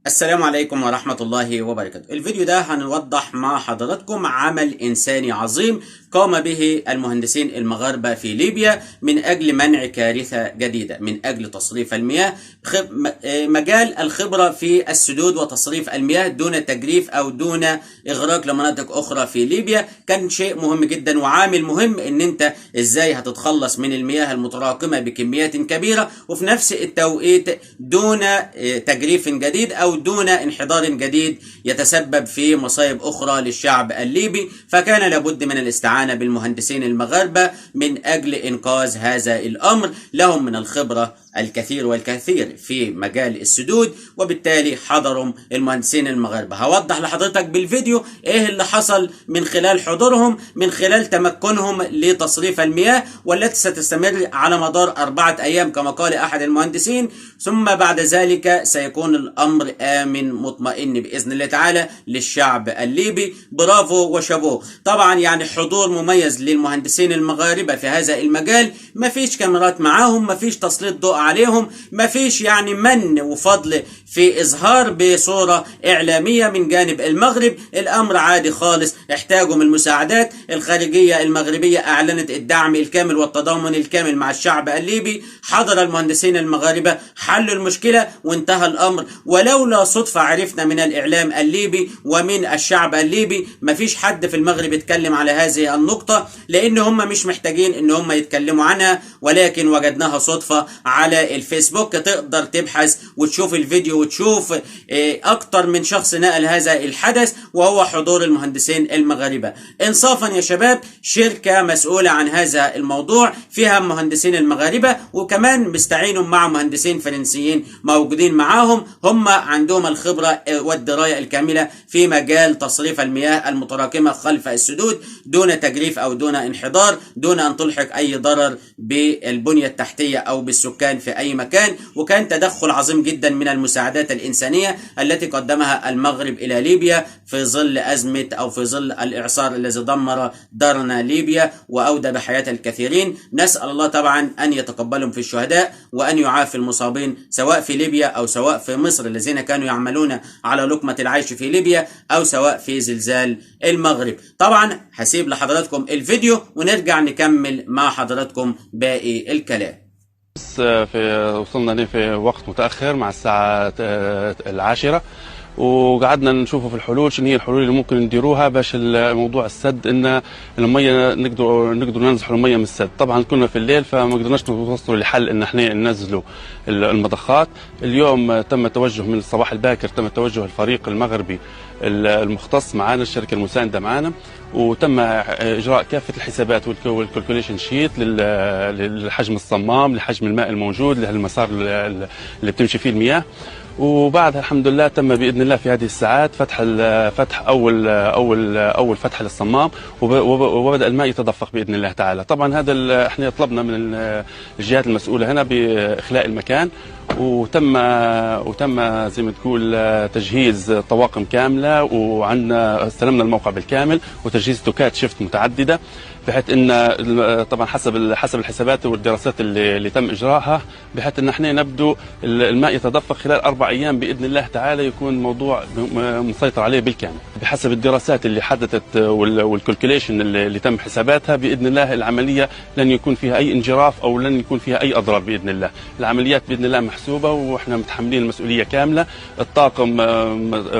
السلام عليكم ورحمة الله وبركاته. الفيديو ده هنوضح مع حضراتكم عمل إنساني عظيم قام به المهندسين المغاربة في ليبيا من أجل منع كارثة جديدة، من أجل تصريف المياه، مجال الخبرة في السدود وتصريف المياه دون تجريف أو دون إغراق لمناطق أخرى في ليبيا. كان شيء مهم جدا وعامل مهم إن أنت إزاي هتتخلص من المياه المتراكمة بكميات كبيرة وفي نفس التوقيت دون تجريف جديد أو دون انحدار جديد يتسبب في مصايب أخرى للشعب الليبي. فكان لابد من الاستعانة بالمهندسين المغاربة من أجل إنقاذ هذا الأمر. لهم من الخبرة الكثير والكثير في مجال السدود، وبالتالي حضروا المهندسين المغاربة. هوضح لحضرتك بالفيديو ايه اللي حصل من خلال حضورهم، من خلال تمكنهم لتصريف المياه، والتي ستستمر على مدار 4 أيام كما قال أحد المهندسين، ثم بعد ذلك سيكون الأمر آمن مطمئن بإذن الله تعالى للشعب الليبي. برافو وشابوه. طبعا يعني حضور مميز للمهندسين المغاربة في هذا المجال، مفيش كاميرات معاهم، مفيش تسليط ضوء عليهم، مفيش يعني من وفضل في إظهار بصورة إعلامية من جانب المغرب. الأمر عادي خالص. احتاجوا من المساعدات الخارجية المغربية، أعلنت الدعم الكامل والتضامن الكامل مع الشعب الليبي. حضر المهندسين المغاربة، حلوا المشكلة وانتهى الأمر. ولولا صدفة عرفنا من الإعلام الليبي ومن الشعب الليبي، مفيش حد في المغرب يتكلم على هذه النقطة، لأن هم مش محتاجين إن هم يتكلموا عنها، ولكن وجدناها صدفة على الفيسبوك. تقدر تبحث وتشوف الفيديو وتشوف أكتر من شخص نقل هذا الحدث، وهو حضور المهندسين المغاربة. إنصافا يا شباب، شركة مسؤولة عن هذا الموضوع فيها مهندسين المغاربة، وكمان مستعينوا مع مهندسين فرنسيين موجودين معاهم، هم عندهم الخبرة والدراية الكاملة في مجال تصريف المياه المتراكمة خلف السدود دون تجريف أو دون انحدار، دون أن تلحق أي ضرر بالبنية التحتية أو بالسكان في أي مكان. وكان تدخل عظيم جدا من المساعدات الإنسانية التي قدمها المغرب إلى ليبيا في ظل أزمة أو في ظل الإعصار الذي دمر دارنا ليبيا وأودى بحياة الكثيرين. نسأل الله طبعا أن يتقبلهم في الشهداء وأن يعافي المصابين سواء في ليبيا أو سواء في مصر الذين كانوا يعملون على لقمة العيش في ليبيا، أو سواء في زلزال المغرب. طبعا هسيب لحضراتكم الفيديو ونرجع نكمل مع حضراتكم باقي الكلام. وصلنا ليه في وقت متأخر مع الساعة 10، وقعدنا نشوفوا في الحلول، شنو هي الحلول اللي ممكن نديروها باش الموضوع السد ان الميه نقدروا ننزحوا الميه من السد. طبعا كنا في الليل فما قدرناش نوصلوا لحل ان احنا ننزلوا المضخات. اليوم تم توجه من الصباح الباكر، تم توجه الفريق المغربي المختص معنا، الشركه المسانده معنا، وتم اجراء كافه الحسابات والكالكوليشن شيت لحجم الصمام، لحجم الماء الموجود، للمسار اللي بتمشي فيه المياه. وبعدها الحمد لله تم باذن الله في هذه الساعات فتح اول فتحه للصمام، وبدا الماء يتدفق باذن الله تعالى. طبعا هذا احنا طلبنا من الجهات المسؤوله هنا باخلاء المكان، وتم زي ما تقول تجهيز طواقم كامله، وعندنا استلمنا الموقع بالكامل وتجهيز توكات شفت متعدده، بحيث ان طبعا حسب الحسابات والدراسات اللي تم اجراءها، بحيث ان احنا نبدو الماء يتدفق خلال 4 أيام باذن الله تعالى، يكون الموضوع مسيطر عليه بالكامل. بحسب الدراسات اللي حدثت والكالكوليشن اللي تم حساباتها، باذن الله العمليه لن يكون فيها اي انجراف او لن يكون فيها اي اضرار باذن الله. العمليات باذن الله محسوبه واحنا متحملين المسؤوليه كامله. الطاقم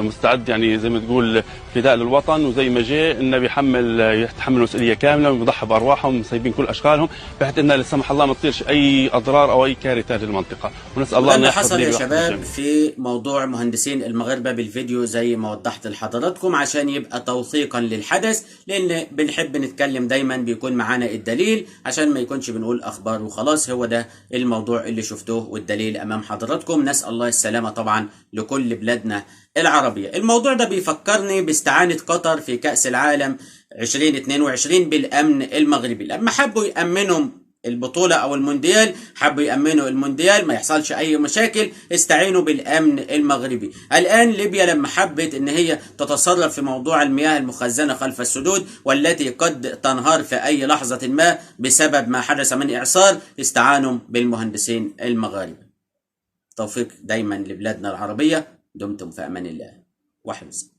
مستعد يعني زي ما تقول فداء للوطن، وزي ما جاء انه يتحمل مسؤوليه كامله ويضحي بارواحهم، سايبين كل اشغالهم، بحيث ان لا سمح الله ما تصيرش اي اضرار او اي كارثه للمنطقه. ونسال الله ان حصل يا شباب في موضوع مهندسين المغاربه بالفيديو زي ما وضحت لحضراتكم عشان يبقى توثيقا للحدث، لان بنحب نتكلم دايما بيكون معانا الدليل عشان ما يكونش بنقول اخبار وخلاص. هو ده الموضوع اللي شفتوه والدليل امام حضراتكم. نسال الله السلامه طبعا لكل بلادنا العربيه. الموضوع ده بيفكرني باستعانه قطر في كاس العالم 2022 بالامن المغربي، لما حبوا يامنوا البطولة أو المونديال، حبوا يأمنوا المونديال ما يحصلش أي مشاكل، استعينوا بالأمن المغربي. الآن ليبيا لما حبت إن هي تتصرف في موضوع المياه المخزنة خلف السدود والتي قد تنهار في أي لحظة ما بسبب ما حدث من إعصار، استعانوا بالمهندسين المغاربة. توفيق دايما لبلادنا العربية. دمتم في أمان الله وحفظه.